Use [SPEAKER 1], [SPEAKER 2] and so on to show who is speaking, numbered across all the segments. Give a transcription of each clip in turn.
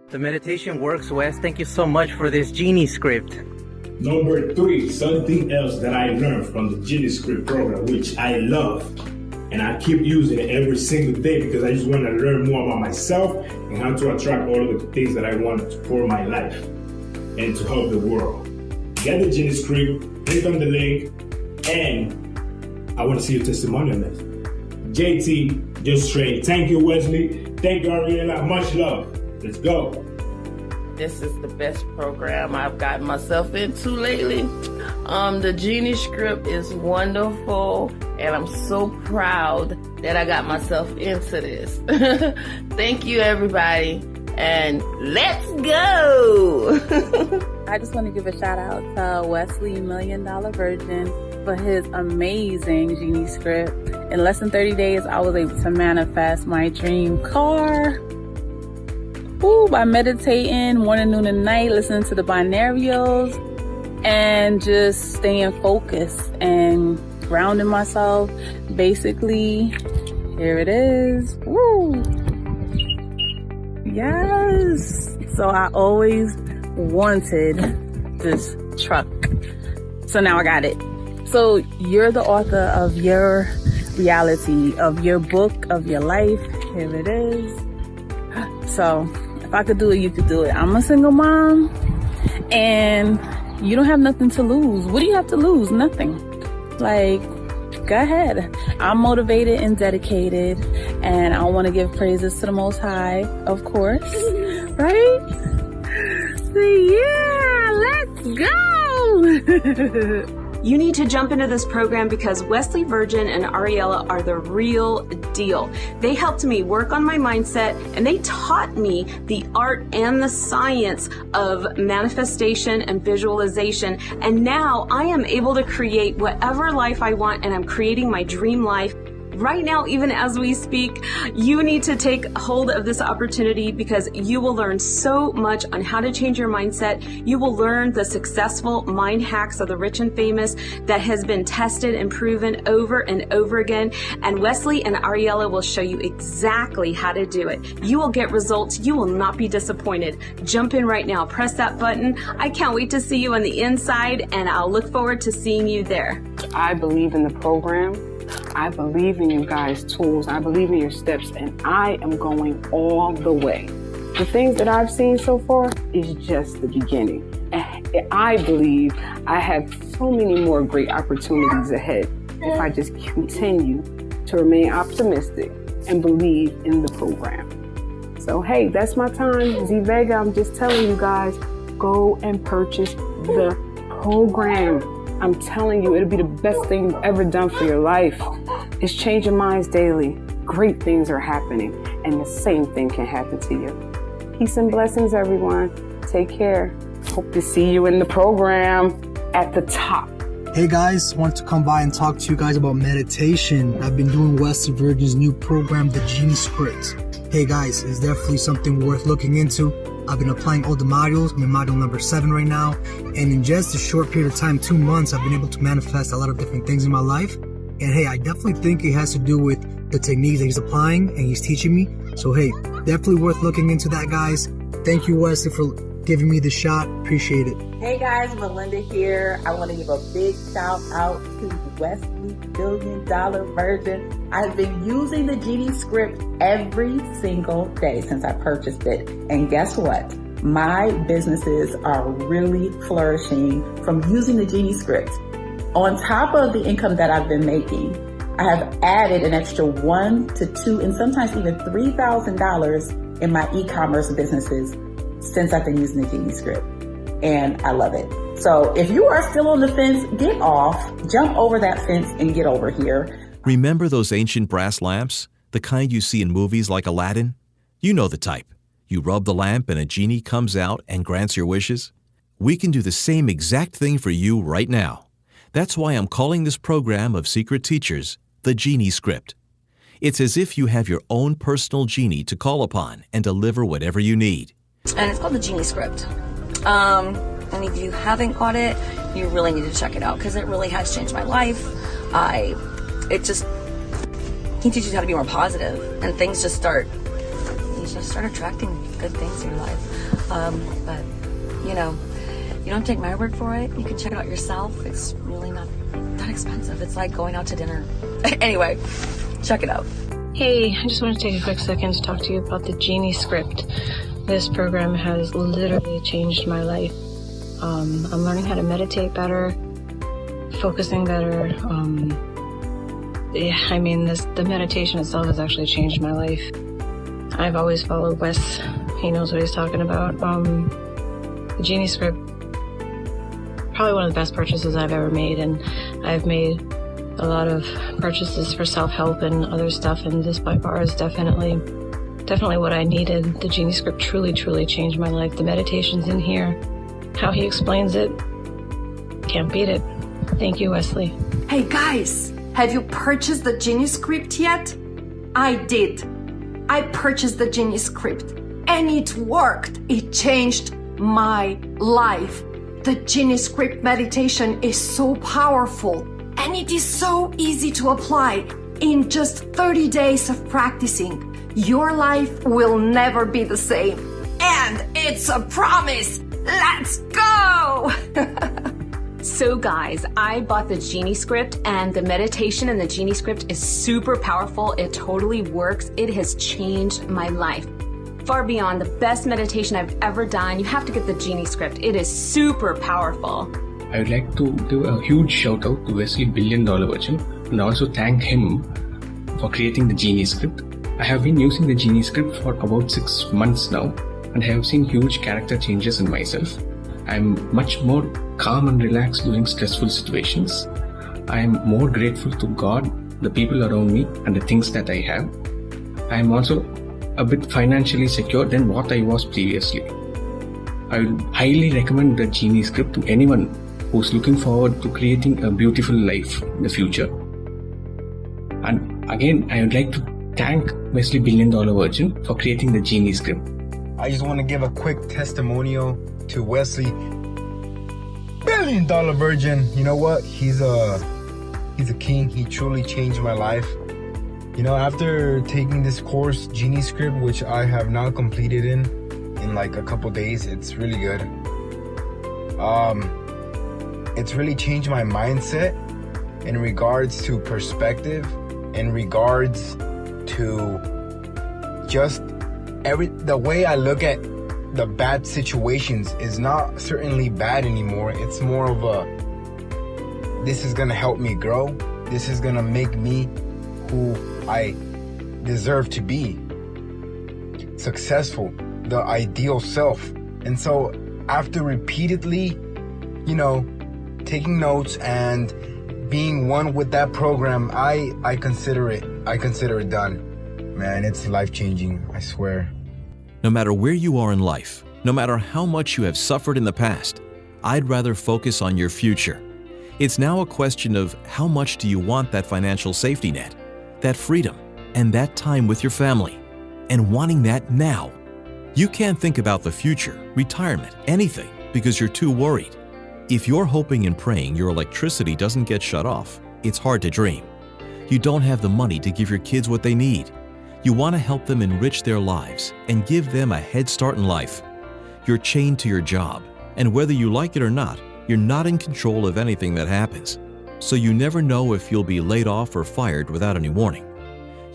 [SPEAKER 1] The meditation works, Wes. Thank you so much for this Genie script.
[SPEAKER 2] Number 3, something else that I learned from the Genie script program, which I love. And I keep using it every single day because I just want to learn more about myself and how to attract all of the things that I want for my life and to help the world. Get the Genie script, click on the link, and I want to see your testimonial next. JT, just straight. Thank you, Wesley. Thank you, Ariella. Much love. Let's go.
[SPEAKER 3] This is the best program I've gotten myself into lately. The Genie script is wonderful, and I'm so proud that I got myself into this. Thank you, everybody, and let's go!
[SPEAKER 4] I just want to give a shout out to Wesley $1 Million Virgin for his amazing Genie script. In less than 30 days, I was able to manifest my dream car. Ooh, by meditating morning, noon, and night, listening to the binarials, and just staying focused and grounding myself. Basically, here it is. Woo! Yes! So I always wanted this truck. So now I got it. So you're the author of your reality, of your book, of your life. Here it is. So if I could do it, you could do it. I'm a single mom, and you don't have nothing to lose. What do you have to lose? Nothing. Like, go ahead. I'm motivated and dedicated, and I want to give praises to the Most High, of course. Right? So yeah, let's go.
[SPEAKER 5] You need to jump into this program because Wesley Virgin and Ariella are the real deal. They helped me work on my mindset, and they taught me the art and the science of manifestation and visualization. And now I am able to create whatever life I want, and I'm creating my dream life. Right now, even as we speak, you need to take hold of this opportunity because you will learn so much on how to change your mindset. You will learn the successful mind hacks of the rich and famous that has been tested and proven over and over again. And Wesley and Ariella will show you exactly how to do it. You will get results. You will not be disappointed. Jump in right now. Press that button. I can't wait to see you on the inside, and I'll look forward to seeing you there.
[SPEAKER 6] I believe in the program. I believe in you guys' tools. I believe in your steps, and I am going all the way. The things that I've seen so far is just the beginning. And I believe I have so many more great opportunities ahead if I just continue to remain optimistic and believe in the program. So, hey, that's my time. Z Vega, I'm just telling you guys, go and purchase the program. I'm telling you, it'll be the best thing you've ever done for your life. It's changing minds daily. Great things are happening, and the same thing can happen to you. Peace and blessings, everyone. Take care. Hope to see you in the program at the top.
[SPEAKER 7] Hey guys, want to come by and talk to you guys about meditation. I've been doing Wesley Virgin's new program, the Genie Script. Hey guys, it's definitely something worth looking into. I've been applying all the modules. I'm in module number 7 right now. And in just a short period of time, 2 months, I've been able to manifest a lot of different things in my life. And hey, I definitely think it has to do with the techniques that he's applying and he's teaching me. So hey, definitely worth looking into that, guys. Thank you, Wesley, for giving me the shot. Appreciate it.
[SPEAKER 8] Hey guys, Melinda here. I want to give a big shout out to Wesley $1 Million Virgin. I've been using the Genie script every single day since I purchased it. And guess what? My businesses are really flourishing from using the Genie script. On top of the income that I've been making, I have added an extra $1,000 to $2,000 and sometimes even $3,000 in my e-commerce businesses since I've been using the Genie script. And I love it. So if you are still on the fence, get off, jump over that fence and get over here.
[SPEAKER 9] Remember those ancient brass lamps? The kind you see in movies like Aladdin? You know the type. You rub the lamp and a genie comes out and grants your wishes. We can do the same exact thing for you right now. That's why I'm calling this program of secret teachers the Genie Script. It's as if you have your own personal genie to call upon and deliver whatever you need.
[SPEAKER 10] And it's called the Genie Script. And if you haven't got it, you really need to check it out because it really has changed my life. He teaches you how to be more positive, and things just start attracting good good things in your life. But, you know, you don't take my word for it. You can check it out yourself. It's really not that expensive. It's like going out to dinner. Anyway, check it out.
[SPEAKER 11] Hey, I just want to take a quick second to talk to you about the Genie script. This program has literally changed my life. I'm learning how to meditate better, focusing better. The meditation itself has actually changed my life. I've always followed Wes. He knows what he's talking about. The Genie script, probably one of the best purchases I've ever made, and I've made a lot of purchases for self-help and other stuff, and this by far is definitely what I needed. The Genie script truly changed my life. The meditations in here, how he explains it, can't beat it. Thank you, Wesley.
[SPEAKER 12] Hey guys, have you purchased the Genie script yet? I did. I purchased the Genie script and it worked. It changed my life. The Genie script meditation is so powerful and it is so easy to apply. In just 30 days of practicing, your life will never be the same. And it's a promise. Let's go!
[SPEAKER 5] So guys, I bought the Genie script, and the meditation in the Genie script is super powerful. It totally works. It has changed my life. Far beyond the best meditation I've ever done. You have to get the Genie script. It is super powerful.
[SPEAKER 13] I would like to give a huge shout out to Wesley $1 Billion Virgin and also thank him for creating the Genie script. I have been using the Genie script for about 6 months now, and I have seen huge character changes in myself. I am much more calm and relaxed during stressful situations. I am more grateful to God, the people around me, and the things that I have. I am also a bit financially secure than what I was previously. I would highly recommend the Genie script to anyone who's looking forward to creating a beautiful life in the future. And again, I would like to thank Wesley $1 Billion Virgin for creating the Genie script.
[SPEAKER 14] I just want to give a quick testimonial to Wesley $1 Billion Virgin. You know what? He's a king. He truly changed my life. You know, after taking this course, Genie script, which I have now completed in like a couple days, it's really good. It's really changed my mindset in regards to perspective, in regards to just the way I look at the bad situations is not certainly bad anymore. It's more of this is gonna help me grow. This is gonna make me who I deserve to be. Successful, the ideal self. And so after repeatedly, taking notes and being one with that program, I consider it done. Man, it's life-changing, I swear.
[SPEAKER 9] No matter where you are in life, no matter how much you have suffered in the past, I'd rather focus on your future. It's now a question of how much do you want that financial safety net, that freedom, and that time with your family, and wanting that now. You can't think about the future, retirement, anything, because you're too worried. If you're hoping and praying your electricity doesn't get shut off, it's hard to dream. You don't have the money to give your kids what they need. You want to help them enrich their lives and give them a head start in life. You're chained to your job, and whether you like it or not, you're not in control of anything that happens. So you never know if you'll be laid off or fired without any warning.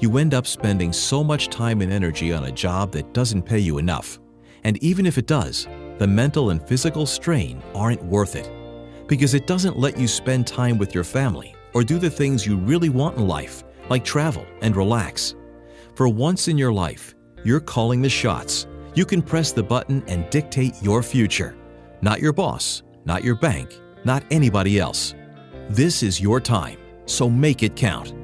[SPEAKER 9] You end up spending so much time and energy on a job that doesn't pay you enough. And even if it does, the mental and physical strain aren't worth it, because it doesn't let you spend time with your family or do the things you really want in life, like travel and relax. For once in your life, you're calling the shots. You can press the button and dictate your future. Not your boss, not your bank, not anybody else. This is your time, so make it count.